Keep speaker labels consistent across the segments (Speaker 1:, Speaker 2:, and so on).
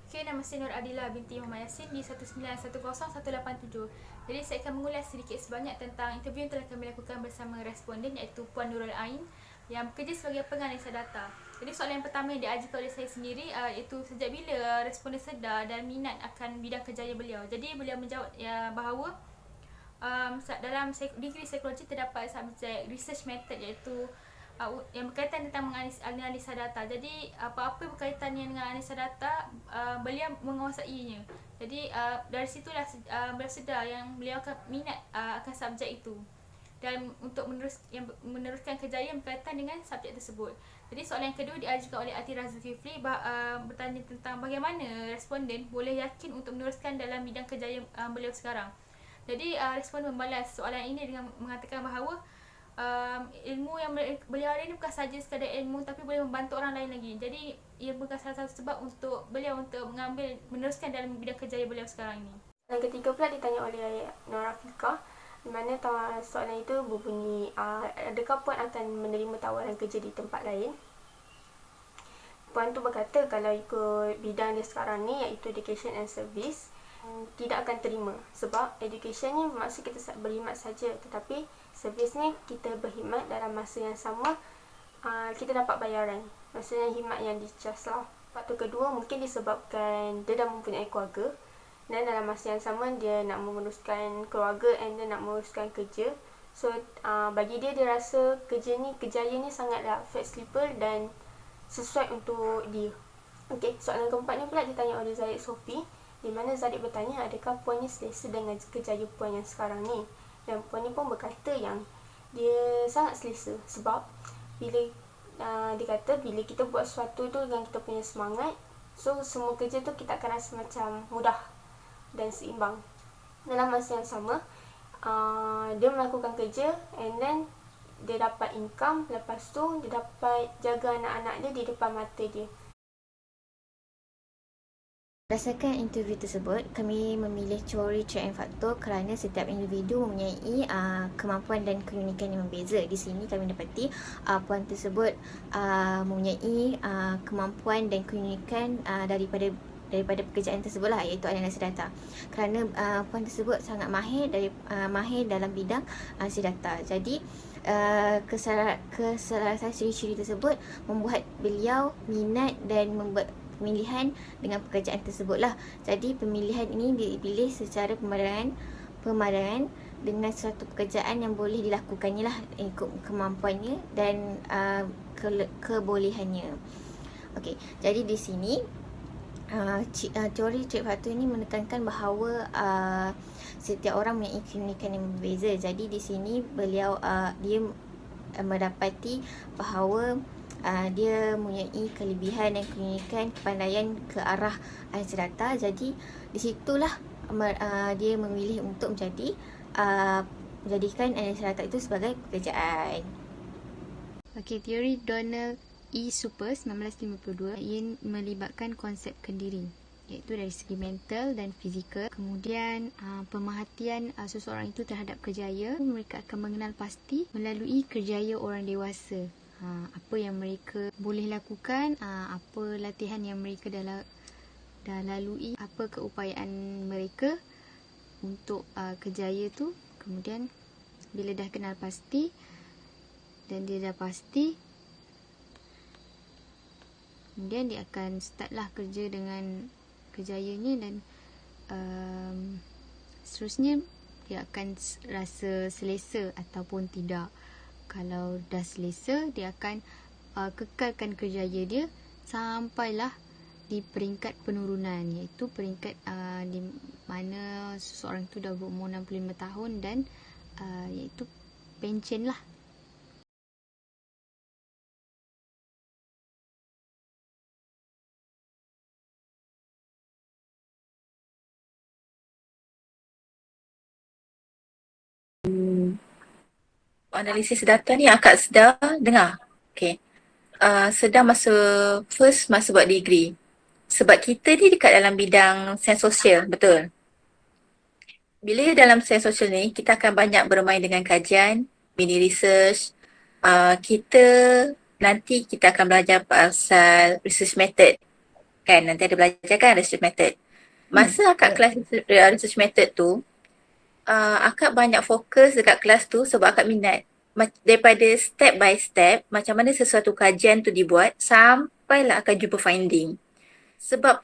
Speaker 1: Okay, nama saya Nur Adila binti Muhammad Yassin di 1910187. Jadi saya akan mengulas sedikit sebanyak tentang interview yang telah kami lakukan bersama responden iaitu Puan Nurul Ain yang bekerja sebagai penganalisa data. Jadi soalan yang pertama yang diajukan oleh saya sendiri iaitu sejak bila responden sedar dan minat akan bidang kerjaya beliau. Jadi beliau menjawab bahawa dalam degree psikologi terdapat subjek research method iaitu yang berkaitan tentang menganalisa data. Jadi apa-apa berkaitannya dengan analisa data beliau menguasainya. Jadi dari situlah beliau sedar yang beliau akan minat akan subjek itu dan untuk meneruskan kerjaya yang berkaitan dengan subjek tersebut. Jadi soalan yang kedua diajukan oleh Atira Zulkifli bertanya tentang bagaimana responden boleh yakin untuk meneruskan dalam bidang kerjaya beliau sekarang. Jadi responden membalas soalan ini dengan mengatakan bahawa ilmu yang beliau ada ni bukan saja sekadar ilmu tapi boleh membantu orang lain lagi. Jadi ia bukan salah satu sebab untuk beliau untuk meneruskan dalam bidang kerjaya beliau sekarang ini.
Speaker 2: Yang ketiga pula ditanya oleh Norafika, di mana soalan itu berbunyi, adakah Puan akan menerima tawaran kerja di tempat lain? Puan tu berkata kalau ikut bidang dia sekarang ni iaitu education and service, tidak akan terima sebab education ni maksud kita berkhidmat saja, tetapi servis ni kita berkhidmat dalam masa yang sama, kita dapat bayaran, maksudnya khidmat yang dicas lah. Faktor kedua mungkin disebabkan dia dah mempunyai keluarga dan dalam masa yang sama dia nak meneruskan keluarga and dia nak meneruskan kerja. So bagi dia rasa kerjaya ni sangatlah fleksibel dan sesuai untuk dia. Okey, soalan keempat ni pula ditanya oleh Zaid Sofi, di mana Zaid bertanya adakah Puan ni selesa dengan kerjaya Puan yang sekarang ni. Dan Puan ni pun berkata yang dia sangat selesa sebab bila dia kata bila kita buat sesuatu tu dengan kita punya semangat, so semua kerja tu kita akan rasa macam mudah dan seimbang. Dalam masa yang sama, dia melakukan kerja and then dia dapat income, lepas tu dia dapat jaga anak-anak dia di depan mata dia.
Speaker 3: Berdasarkan interview tersebut, kami memilih teori trait and faktor kerana setiap individu mempunyai kemampuan dan keunikan yang berbeza. Di sini kami dapati puan tersebut mempunyai kemampuan dan keunikan daripada pekerjaan tersebut lah, iaitu analisa data. Kerana puan tersebut sangat mahir dalam bidang analisa data. Jadi kesalahan ciri-ciri tersebut membuat beliau minat dan membuat pemilihan dengan pekerjaan tersebut lah. Jadi pemilihan ini dipilih secara pemadangan dengan suatu pekerjaan yang boleh dilakukannya lah ikut kemampuannya dan kebolehannya. Okey, jadi di sini teori trait faktor ini menekankan bahawa setiap orang mempunyai keunikan yang berbeza. Jadi di sini beliau dia mendapati bahawa dia mempunyai kelebihan dan keunikan kepandaian ke arah analisa data. Jadi di situlah dia memilih untuk menjadikan analisa data itu sebagai pekerjaan. Okey, teori Donald E. Super 1952 ia melibatkan konsep kendiri, iaitu dari segi mental dan fizikal. Kemudian pemerhatian seseorang itu terhadap kerjaya, mereka akan mengenal pasti melalui kerjaya orang dewasa. Apa yang mereka boleh lakukan, apa latihan yang mereka dah lalui, apa keupayaan mereka untuk kerjaya tu. Kemudian bila dah kenal pasti dan dia dah pasti, kemudian dia akan startlah kerja dengan kerjayanya dan seterusnya dia akan rasa selesa ataupun tidak. Kalau dah selesa, dia akan kekalkan kerjaya dia sampailah di peringkat penurunan, iaitu peringkat di mana seseorang tu dah berumur 65 tahun dan iaitu pencen lah.
Speaker 4: Analisis data ni akak sedar dengar. Okay. Sedar masa buat degree. Sebab kita ni dekat dalam bidang sains sosial, betul? Bila dalam sains sosial ni, kita akan banyak bermain dengan kajian, mini research. Kita akan belajar pasal research method. Kan nanti ada belajar kan research method. Masa akak kelas research method tu, akak banyak fokus dekat kelas tu sebab akak minat. Daripada step by step, macam mana sesuatu kajian tu dibuat sampailah akak jumpa finding. Sebab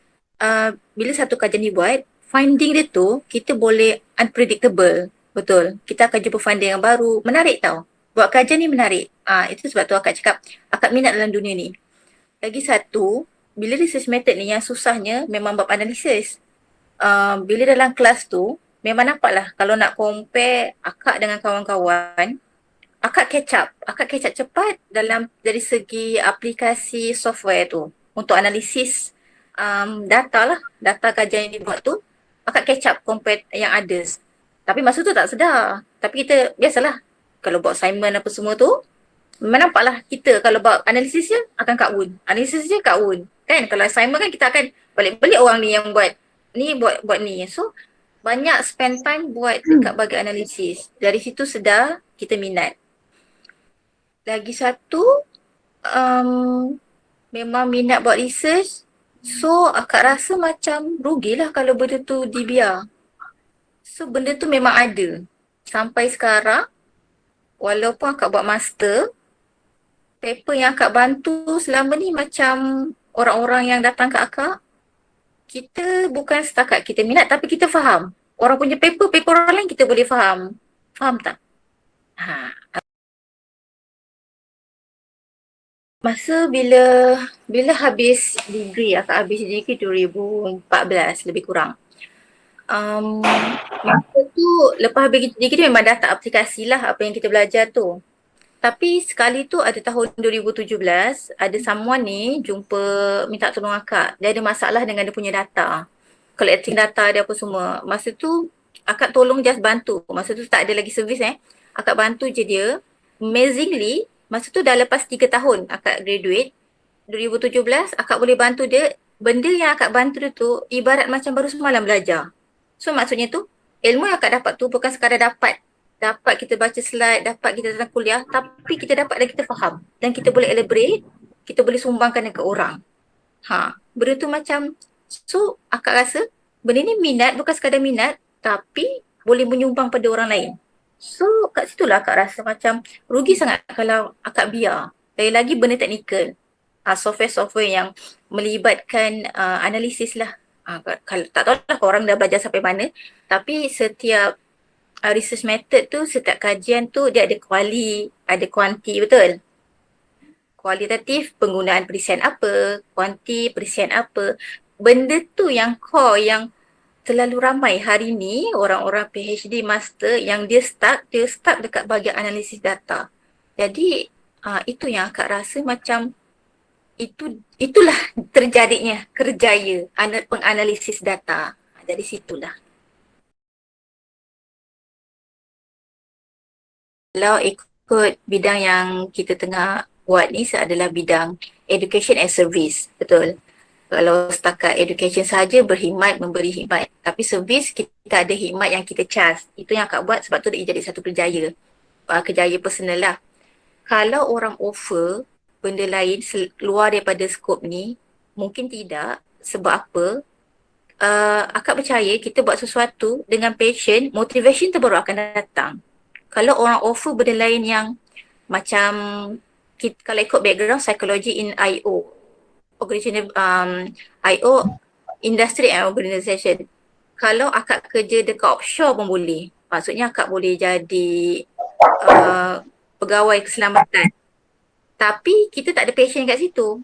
Speaker 4: bila satu kajian dibuat, finding dia tu kita boleh unpredictable. Betul. Kita akan jumpa finding yang baru. Menarik tau. Buat kajian ni menarik. Itu sebab tu akak cakap, akak minat dalam dunia ni. Lagi satu, bila research method ni yang susahnya memang bab analisis. Bila dalam kelas tu, memang nampaklah kalau nak compare akak dengan kawan-kawan, akak catch up. Akak catch up cepat dari segi aplikasi software tu. Untuk analisis data lah, data kajian yang dibuat tu, akak catch up compare yang others. Tapi masa tu tak sedar. Tapi kita biasalah, kalau buat assignment apa semua tu, memang nampaklah kita kalau buat analisis je akan Kak Wun. Analisis je Kak Wun. Kan kalau assignment kan kita akan balik-balik orang ni yang buat ni, buat ni. So banyak spend time buat dekat bahagian analisis. Dari situ sedar kita minat. Lagi satu, memang minat buat research. So akak rasa macam rugilah kalau benda tu dibiar. So benda tu memang ada. Sampai sekarang, walaupun akak buat master, paper yang akak bantu selama ni macam orang-orang yang datang ke akak, kita bukan setakat kita minat tapi kita faham. Orang punya paper orang lain kita boleh faham. Faham tak? Masa bila habis degree, akak habis degree 2014 lebih kurang. Masa tu lepas habis degree memang dah tak aplikasi lah apa yang kita belajar tu. Tapi sekali tu ada tahun 2017, ada someone ni jumpa minta tolong akak. Dia ada masalah dengan dia punya data. Collecting data dia apa semua. Masa tu akak tolong just bantu. Masa tu tak ada lagi servis Akak bantu je dia. Amazingly, masa tu dah lepas 3 tahun akak graduate. 2017 akak boleh bantu dia. Benda yang akak bantu dia tu ibarat macam baru semalam belajar. So maksudnya tu ilmu yang akak dapat tu bukan sekadar dapat kita baca slide, dapat kita datang kuliah, tapi kita dapat dan kita faham. Dan kita boleh elaborate, kita boleh sumbangkan ke orang. Benda tu macam, so akak rasa benda ni minat, bukan sekadar minat, tapi boleh menyumbang pada orang lain. So kat situlah akak rasa macam rugi sangat kalau akak biar. Lagi-lagi benda teknikal. Software-software yang melibatkan analisis lah. Kalau tak tahu lah orang dah belajar sampai mana, tapi setiap research method tu, setiap kajian tu dia ada ada kuanti, betul? Kualitatif penggunaan perisian apa, kuanti perisian apa. Benda tu yang core yang terlalu ramai hari ni orang-orang PhD master yang dia stuck dekat bahagian analisis data. Jadi itu yang akak rasa macam itulah terjadinya kerjaya penganalisis data. Dari situlah. Kalau ikut bidang yang kita tengah buat ni adalah bidang education and service, betul. Kalau setakat education saja berkhidmat, memberi khidmat. Tapi service kita ada khidmat yang kita charge. Itu yang akak buat sebab tu dia jadi satu kerjaya. Kerjaya personal lah. Kalau orang offer benda lain luar daripada skop ni, mungkin tidak. Sebab apa? Akak percaya kita buat sesuatu dengan passion, motivation tu baru akan datang. Kalau orang offer benda lain yang macam kalau ikut background psychology in IO, IO, industry and organisation. Kalau akak kerja dekat offshore pun boleh. Maksudnya akak boleh jadi pegawai keselamatan. Tapi kita tak ada passion kat situ.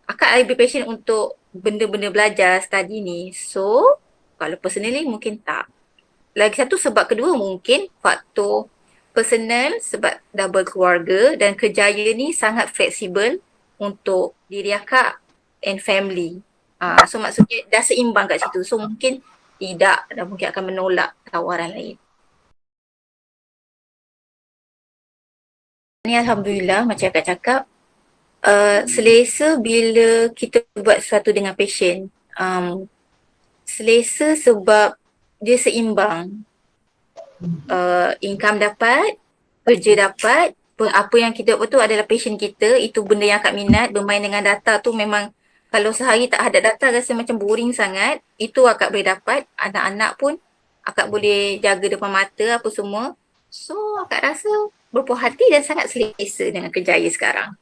Speaker 4: Akak lebih passion untuk benda-benda belajar, study ni. So, kalau personally mungkin tak. Lagi satu sebab kedua mungkin faktor personal sebab dah berkeluarga dan kerjaya ni sangat fleksibel untuk diri akak and family. So maksudnya dah seimbang kat situ. So mungkin tidak dan mungkin akan menolak tawaran lain. Ni Alhamdulillah macam akak cakap, selesa bila kita buat sesuatu dengan passion. Selesa sebab dia seimbang. Income dapat, kerja dapat, apa yang kita buat tu adalah passion kita, itu benda yang akak minat. Bermain dengan data tu memang Kalau sehari tak ada data rasa macam boring sangat, itu akak boleh dapat. Anak-anak pun akak boleh jaga depan mata apa semua. So akak rasa berpuas hati dan sangat selesa dengan kerjaya sekarang.